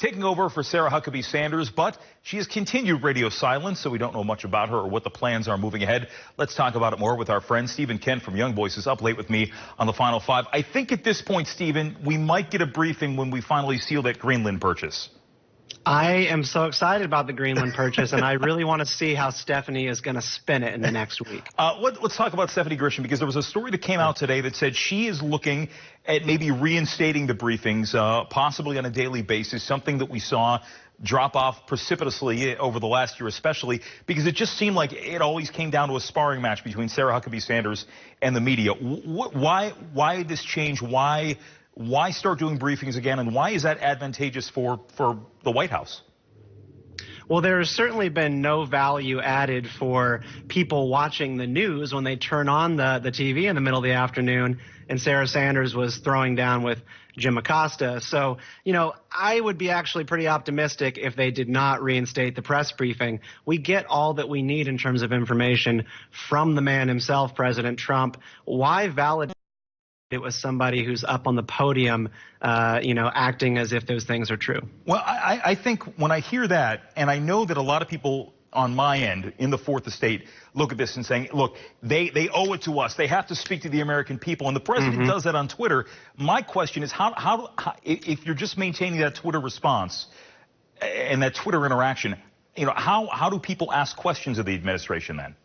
taking over for Sarah Huckabee Sanders, but she has continued radio silence, so we don't know much about her or what the plans are moving ahead. Let's talk about it more with our friend Stephen Kent from Young Voices, up late with me on the Final Five. I think at this point, Stephen, we might get a briefing when we finally seal that Greenland purchase. I am so excited about the Greenland purchase, and I really want to see how Stephanie is going to spin it in the next week. Let's talk about Stephanie Grisham, because there was a story that came out today that said she is looking at maybe reinstating the briefings, possibly on a daily basis, something that we saw drop off precipitously over the last year, especially because it just seemed like it always came down to a sparring match between Sarah Huckabee Sanders and the media. Why this change? Why start doing briefings again, and why is that advantageous for the White House? Well, there has certainly been no value added for people watching the news when they turn on the TV in the middle of the afternoon and Sarah Sanders was throwing down with Jim Acosta. So, I would be actually pretty optimistic if they did not reinstate the press briefing. We get all that we need in terms of information from the man himself, President Trump. Why validate it was somebody who's up on the podium, acting as if those things are true? Well, I think when I hear that, and I know that a lot of people on my end in the fourth estate look at this and saying, look, they owe it to us. They have to speak to the American people. And the president does that on Twitter. My question is, how if you're just maintaining that Twitter response and that Twitter interaction, how do people ask questions of the administration then?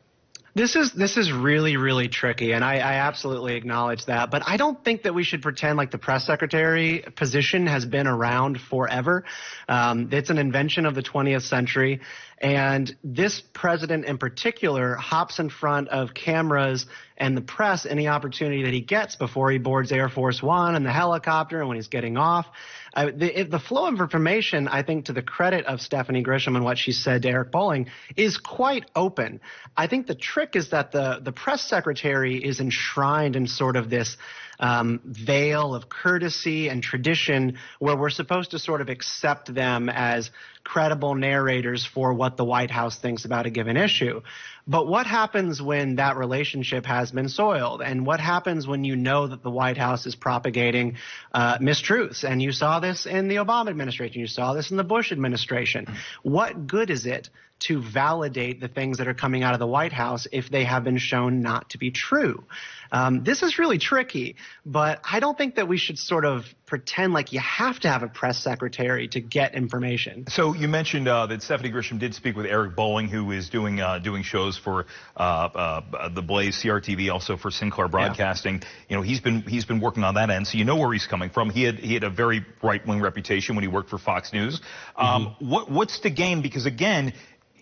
This is really, really tricky, and I absolutely acknowledge that. But I don't think that we should pretend like the press secretary position has been around forever. It's an invention of the 20th century, and this president in particular hops in front of cameras and the press any opportunity that he gets before he boards Air Force One and the helicopter and when he's getting off. The flow of information, I think, to the credit of Stephanie Grisham and what she said to Eric Bolling, is quite open. I think the trick is that the press secretary is enshrined in sort of this veil of courtesy and tradition where we're supposed to sort of accept them as credible narrators for what the White House thinks about a given issue. But what happens when that relationship has been soiled? And what happens when you know that the White House is propagating mistruths? And you saw this in the Obama administration. You saw this in the Bush administration. What good is it to validate the things that are coming out of the White House if they have been shown not to be true? This is really tricky, but I don't think that we should sort of pretend like you have to have a press secretary to get information. So you mentioned that Stephanie Grisham did speak with Eric Bolling, who is doing shows for the Blaze, CRTV, also for Sinclair Broadcasting. Yeah. He's been working on that end, so you know where he's coming from. He had a very right-wing reputation when he worked for Fox News. What's the game? Because again,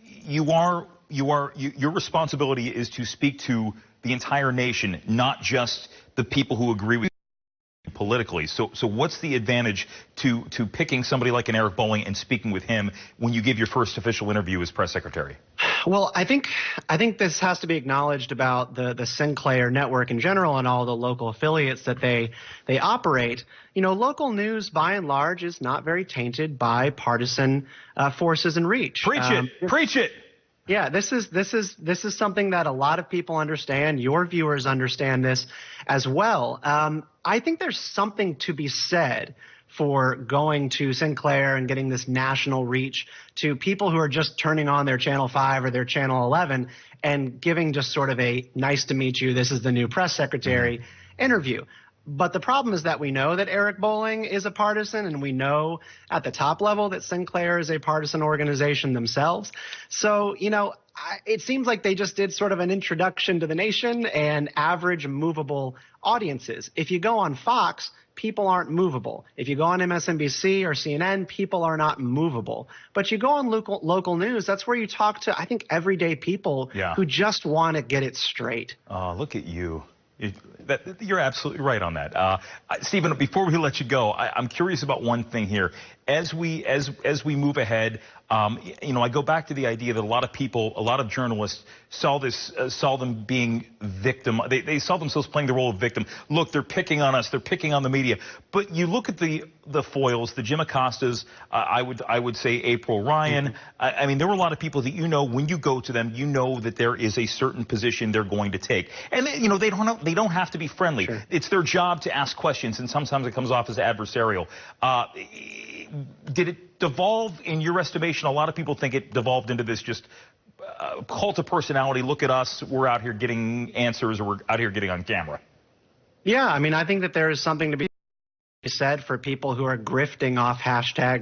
your responsibility is to speak to the entire nation, not just the people who agree with you politically. So what's the advantage to picking somebody like an Eric Bolling and speaking with him when you give your first official interview as press secretary? Well, I think this has to be acknowledged about the Sinclair network in general and all the local affiliates that they operate. Local news by and large is not very tainted by partisan forces and reach. Preach it. Yeah, this is something that a lot of people understand. Your viewers understand this as well. I think there's something to be said for going to Sinclair and getting this national reach to people who are just turning on their Channel 5 or their Channel 11 and giving just sort of a nice to meet you, this is the new press secretary interview. But the problem is that we know that Eric Bolling is a partisan, and we know at the top level that Sinclair is a partisan organization themselves. So, it seems like they just did sort of an introduction to the nation and average movable audiences. If you go on Fox, people aren't movable. If you go on MSNBC or CNN, people are not movable. But you go on local news, that's where you talk to, I think, everyday people who just want to get it straight. Look at you. You're absolutely right on that. Stephen, before we let you go, I'm curious about one thing here. As we move ahead, I go back to the idea that a lot of journalists saw them being victim. They saw themselves playing the role of victim. Look, they're picking on us. They're picking on the media. But you look at the foils, the Jim Acostas. I would say April Ryan. I mean, there were a lot of people that when you go to them, that there is a certain position they're going to take, and they don't have to be friendly. Sure. It's their job to ask questions, and sometimes it comes off as adversarial. did it devolve, in your estimation? A lot of people think it devolved into this just cult of personality. Look at us. We're out here getting answers, or we're out here getting on camera. Yeah, I mean, I think that there is something to be said for people who are grifting off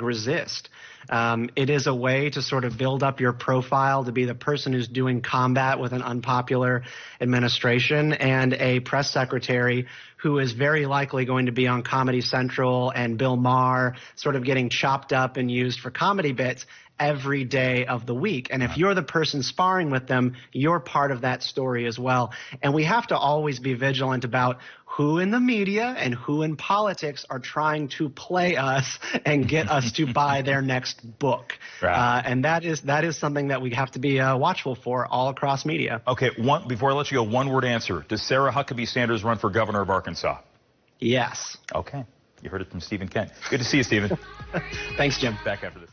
#resist. It is a way to sort of build up your profile to be the person who's doing combat with an unpopular administration, and a press secretary who is very likely going to be on Comedy Central and Bill Maher sort of getting chopped up and used for comedy bits every day of the week. And if you're the person sparring with them, you're part of that story as well. And we have to always be vigilant about who in the media and who in politics are trying to play us and get us to buy their next book. Right. And that is something that we have to be watchful for all across media. Okay, before I let you go, one-word answer. Does Sarah Huckabee Sanders run for governor of Arkansas? Yes. Okay. You heard it from Stephen Kent. Good to see you, Stephen. Thanks, Jim. Back after this.